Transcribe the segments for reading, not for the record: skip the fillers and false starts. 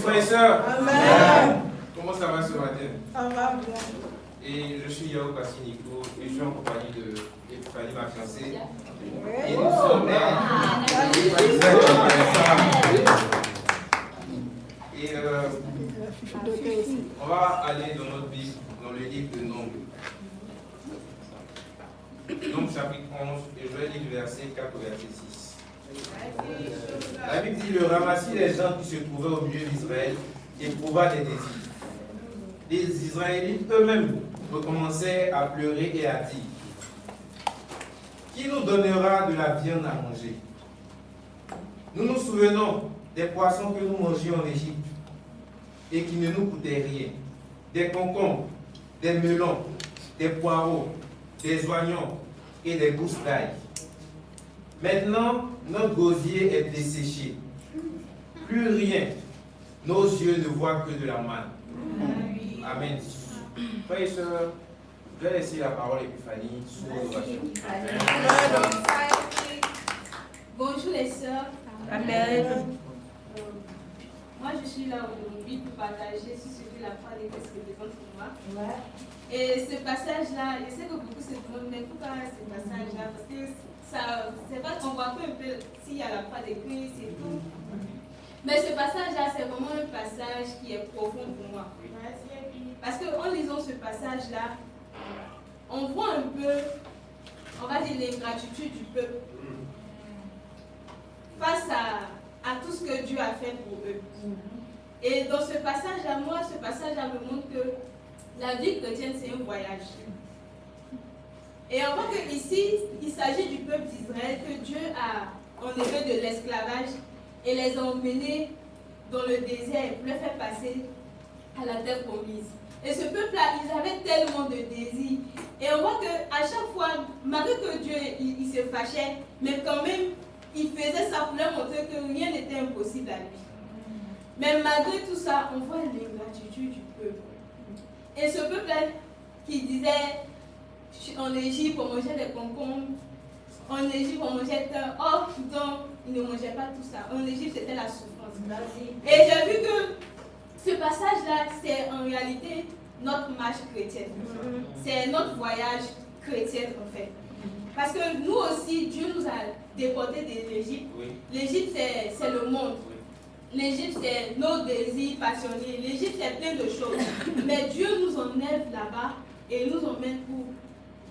frères et sœurs. Amen. Comment ça va ce matin? Ça va bien. Et je suis Yao Kassiniko et je suis en compagnie de Fanny, ma fiancée. Oui. Et nous sommes on va aller dans notre Bible, dans le livre de Nombres. Nombres chapitre 11, et je vais lire le verset 4 au verset 6. La Bible dit: le ramassit les gens qui se trouvaient au milieu d'Israël éprouva des désirs. Les Israélites eux-mêmes recommençaient à pleurer et à dire: qui nous donnera de la viande à manger? Nous nous souvenons des poissons que nous mangions en Égypte et qui ne nous coûtaient rien, des concombres, des melons, des poireaux, des oignons et des gousses d'ail. Maintenant, notre gosier est desséché. Plus rien. Nos yeux ne voient que de la manne. Amen. Frères et sœurs, je vais laisser la parole à Epiphanie sous l'oration. Bonjour les sœurs. Amen. Moi je suis là aujourd'hui pour partager sur ce que la foi de Christ représente pour moi. Et ce passage-là, je sais que beaucoup se demandent, mais pourquoi ce passage-là? Parce que ça, c'est pas qu'on voit un peu s'il y a la foi de Christ et tout. Mais ce passage-là, c'est vraiment un passage qui est profond pour moi. Parce qu'en lisant ce passage-là, on voit un peu, on va dire, l'ingratitude du peuple face à tout ce que Dieu a fait pour eux. Et dans ce passage-là, moi, ce passage-là me montre que la vie chrétienne, c'est un voyage. Et on voit qu'ici, il s'agit du peuple d'Israël que Dieu a enlevé de l'esclavage et les a emmenés dans le désert pour les faire passer à la terre promise. Et ce peuple-là, ils avaient tellement de désirs. Et on voit qu'à chaque fois, malgré que Dieu il se fâchait, mais quand même, il faisait ça pour leur montrer que rien n'était impossible à lui. Mais malgré tout ça, on voit l'ingratitude du peuple. Et ce peuple-là qui disait, en Égypte, on mangeait des concombres, en Égypte, on mangeait un. Or, pourtant, ils ne mangeaient pas tout ça. En Égypte, c'était la souffrance. Et j'ai vu que ce passage-là, c'est en réalité notre marche chrétienne. C'est notre voyage chrétien, en fait. Parce que nous aussi, Dieu nous a déportés de l'Égypte. L'Égypte, c'est le monde. L'Égypte, c'est nos désirs passionnés. L'Égypte, c'est plein de choses. Mais Dieu nous enlève là-bas et nous emmène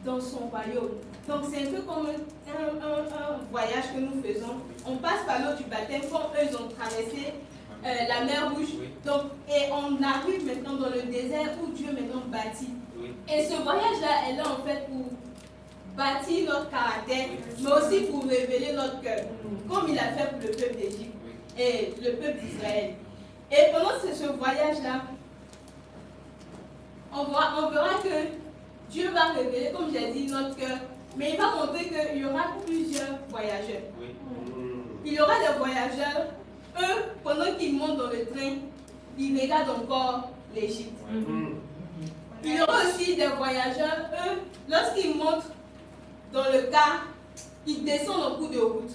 dans son royaume. Donc, c'est un peu comme un voyage que nous faisons. On passe par l'eau du baptême, comme eux, ils ont traversé la mer Rouge. Donc, et on arrive maintenant dans le désert où Dieu maintenant bâtit. Et ce voyage-là est là, en fait, pour bâtir notre caractère, mais aussi pour révéler notre cœur, comme il a fait pour le peuple d'Égypte et le peuple d'Israël. Et pendant ce voyage-là, on verra que Dieu va révéler, comme j'ai dit, notre cœur, mais il va montrer qu'il y aura plusieurs voyageurs. Il y aura des voyageurs, eux, pendant qu'ils montent dans le train, ils regardent encore l'Égypte. Il y aura aussi des voyageurs, eux, lorsqu'ils montent dans le car, ils descendent en cours de route.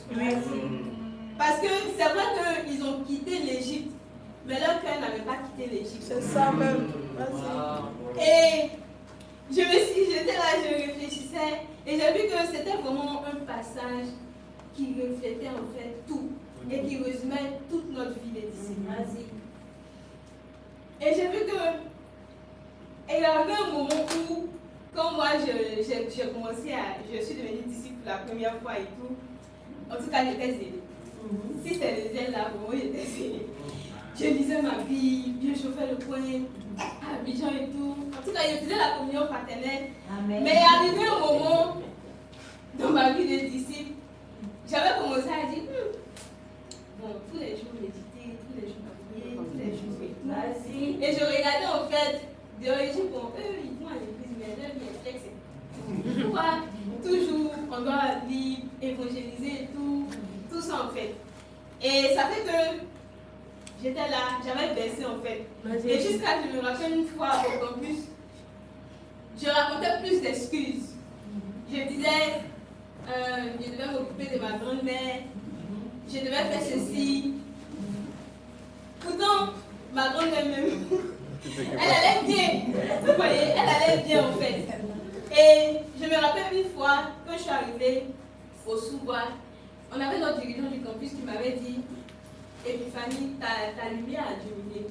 Parce que c'est vrai qu'ils ont quitté l'Égypte, mais leur cœur n'avait pas quitté l'Égypte. C'est ça même. Et j'étais là, je réfléchissais, et j'ai vu que c'était vraiment un passage qui reflétait en fait tout, et qui résumait toute notre vie de disciples. Et j'ai vu que il y avait un moment où, quand moi j'ai commencé je suis devenue disciple pour la première fois et tout, en tout cas j'étais zélée. Si c'est le zèle là, vraiment j'étais zélée. Je lisais ma Bible, je chauffais le coin, à Abidjan et tout. En tout cas, je faisais la communion fraternelle. Amen. Mais il est arrivé un moment dans ma vie de disciple, j'avais commencé à dire, bon, tous les jours méditer, tous les jours prier, tous les jours et tout. Et je regardais en fait, d'origine, bon, eux, ils vont à l'église, mais leur vie est flexible. Pourquoi toujours on doit lire, évangéliser et tout ça en fait. Et ça fait que j'étais là, j'avais baissé en fait. Et jusqu'à ce que je me rappelle une fois au campus, je racontais plus d'excuses. Je disais, je devais m'occuper de ma grand-mère, je devais faire ceci. Pourtant, elle-même. Elle allait bien. Vous voyez, elle allait bien en fait. Et je me rappelle une fois, quand je suis arrivée au sous-bois, on avait notre dirigeant du campus qui m'avait dit Épiphanie, ta lumière a diminué.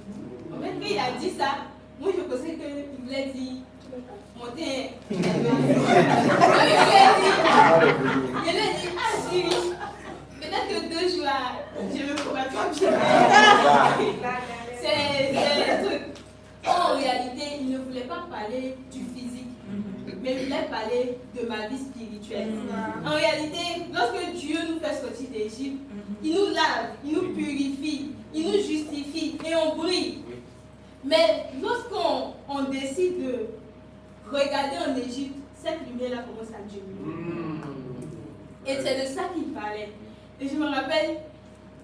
En fait, quand il a dit ça, moi je pensais qu'il voulait dire monter. Je lui ai dit, ah Siri, peut-être que 2 jours, je me pourrais pas bien. C'est le truc. En réalité, il ne voulait pas parler du physique, mais il voulait parler de ma vie spirituelle. En réalité, lorsque Dieu nous fait sortir d'Égypte, il nous lave, il nous purifie, il nous justifie et on brille. Mais lorsqu'on décide de regarder en Égypte, cette lumière-là commence à diminuer. Et c'est de ça qu'il parlait. Et je me rappelle,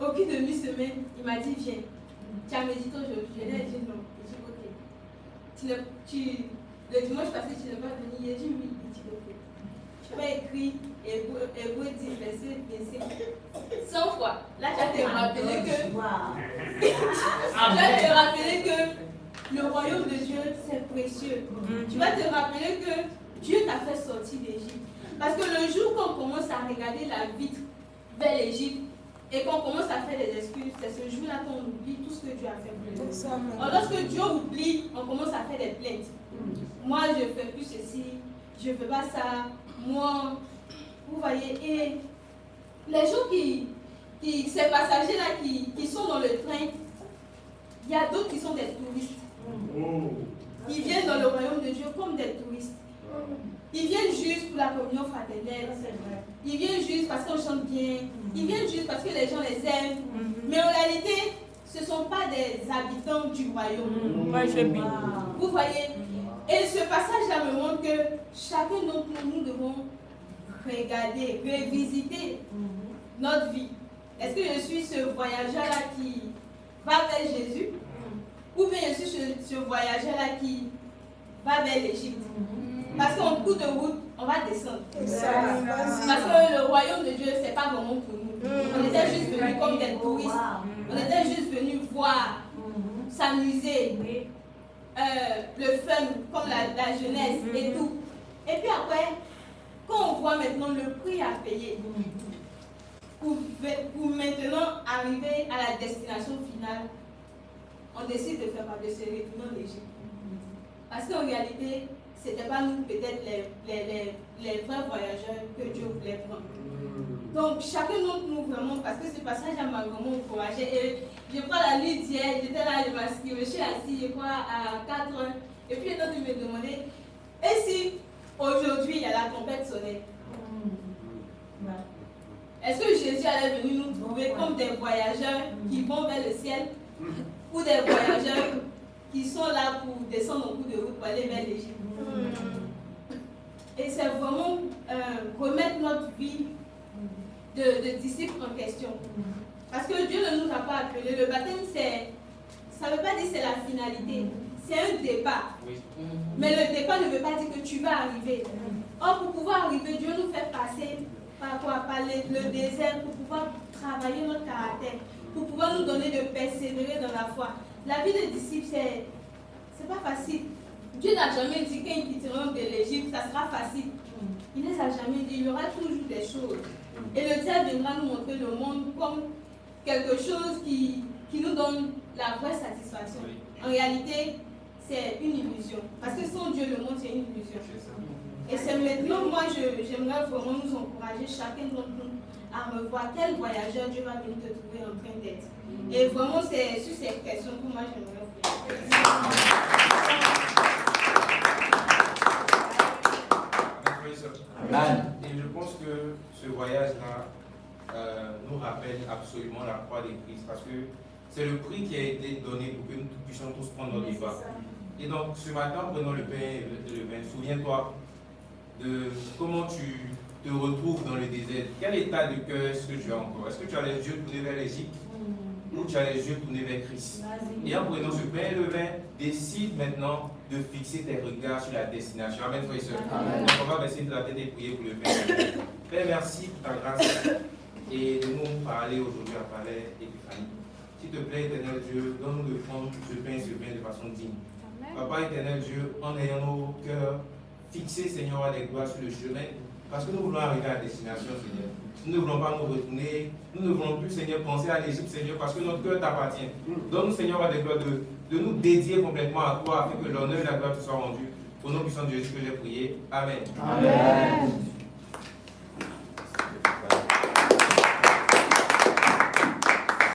au bout de 8 semaines, il m'a dit, viens, tu as médité aujourd'hui. Je lui ai dit non. Il dit, ok. Le dimanche passé, tu n'es pas venu. Il a dit oui. Il dit, ok. Tu vas écrire Hébreux 10, verset 25. 100 fois. Là, tu vas te rappeler que... tu vas te rappeler que le royaume de Dieu, c'est précieux. Tu vas te rappeler que Dieu t'a fait sortir d'Égypte. Parce que le jour qu'on commence à regarder la vitre vers l'Égypte et qu'on commence à faire des excuses, c'est ce jour-là qu'on oublie tout ce que Dieu a fait pour nous. Alors, lorsque Dieu oublie, on commence à faire des plaintes. Moi, je ne fais plus ceci, je ne fais pas ça. Moi, vous voyez, et les gens ces passagers-là qui sont dans le train, il y a d'autres qui sont des touristes. Ils viennent dans le royaume de Dieu comme des touristes. Ils viennent juste pour la communion fraternelle. Ils viennent juste parce qu'on chante bien. Ils viennent juste parce que les gens les aiment. Mais en réalité, ce ne sont pas des habitants du royaume. Vous voyez? Et ce passage-là me montre que chacun d'entre nous devons regarder, revisiter notre vie. Est-ce que je suis ce voyageur-là qui va vers Jésus? Ou bien je suis ce voyageur-là qui va vers l'Égypte? Parce qu'en cours de route, on va descendre. Parce que le royaume de Dieu, ce n'est pas vraiment pour nous. On était juste venus comme des touristes. On était juste venus voir, s'amuser, le fun, comme la jeunesse et tout. Et puis après, quand on voit maintenant le prix à payer pour maintenant arriver à la destination finale, on décide de faire de se retourner en Égypte. Parce qu'en réalité, ce n'était pas nous peut-être les vrais voyageurs que Dieu voulait prendre. Donc chacun d'entre nous vraiment, parce que ce passage m'a vraiment encouragé. Et je crois la nuit d'hier, j'étais là, je me suis assise, je crois, à 4 heures. Et puis les autres me demandaient, et si aujourd'hui il y a la trompette sonnée? Est-ce que Jésus allait venir nous trouver comme des voyageurs qui vont vers le ciel? Ou des voyageurs qui sont là pour descendre au bout de route pour aller vers l'Égypte? Et c'est vraiment remettre notre vie de disciples en question. Parce que Dieu ne nous a pas appelés. Le baptême, ça ne veut pas dire que c'est la finalité. C'est un départ. Mais le départ ne veut pas dire que tu vas arriver. Or, pour pouvoir arriver, Dieu nous fait passer par le désert pour pouvoir travailler notre caractère, pour pouvoir nous donner de persévérer dans la foi. La vie de disciple, c'est pas facile. Dieu n'a jamais dit qu'ils quitteront de l'Égypte, ça sera facile. Il ne les a jamais dit. Il y aura toujours des choses. Et le diable viendra nous montrer le monde comme quelque chose qui nous donne la vraie satisfaction. En réalité, c'est une illusion. Parce que sans Dieu, le monde, c'est une illusion. Et c'est maintenant, moi, j'aimerais vraiment nous encourager, chacun d'entre nous, à revoir quel voyageur Dieu va venir te trouver en train d'être. Et vraiment, c'est sur cette question que moi, j'aimerais vous Amen. Et je pense que ce voyage-là nous rappelle absolument la croix des Christ, parce que c'est le prix qui a été donné pour que nous puissions tous prendre notre départ. Et donc, ce matin, prenons le pain et le vin. Souviens-toi de comment tu te retrouves dans le désert. Quel état de cœur est-ce que tu as encore? Est-ce que tu as les yeux tournés vers l'Égypte ou tu as les yeux tournés vers Christ? Et en prenant ce pain et le vin, décide maintenant de fixer tes regards sur la destination. Amen, frères et sœurs. Donc, on va baisser de la tête et prier pour le pain et le vin. Père, merci pour ta grâce et de nous parler aujourd'hui à Palais Épiphanie. S'il te plaît, éternel Dieu, donne-nous de prendre ce pain de façon digne. Papa éternel Dieu, en ayant nos cœurs fixés, Seigneur, avec gloire sur le chemin, parce que nous voulons arriver à destination, Seigneur. Nous ne voulons pas nous retourner, nous ne voulons plus, Seigneur, penser à l'Égypte, Seigneur, parce que notre cœur t'appartient. Donne-nous, Seigneur, avec gloire de nous dédier complètement à toi, afin que l'honneur et la gloire te soient rendus. Au nom puissant de Jésus que j'ai prié. Amen. Amen.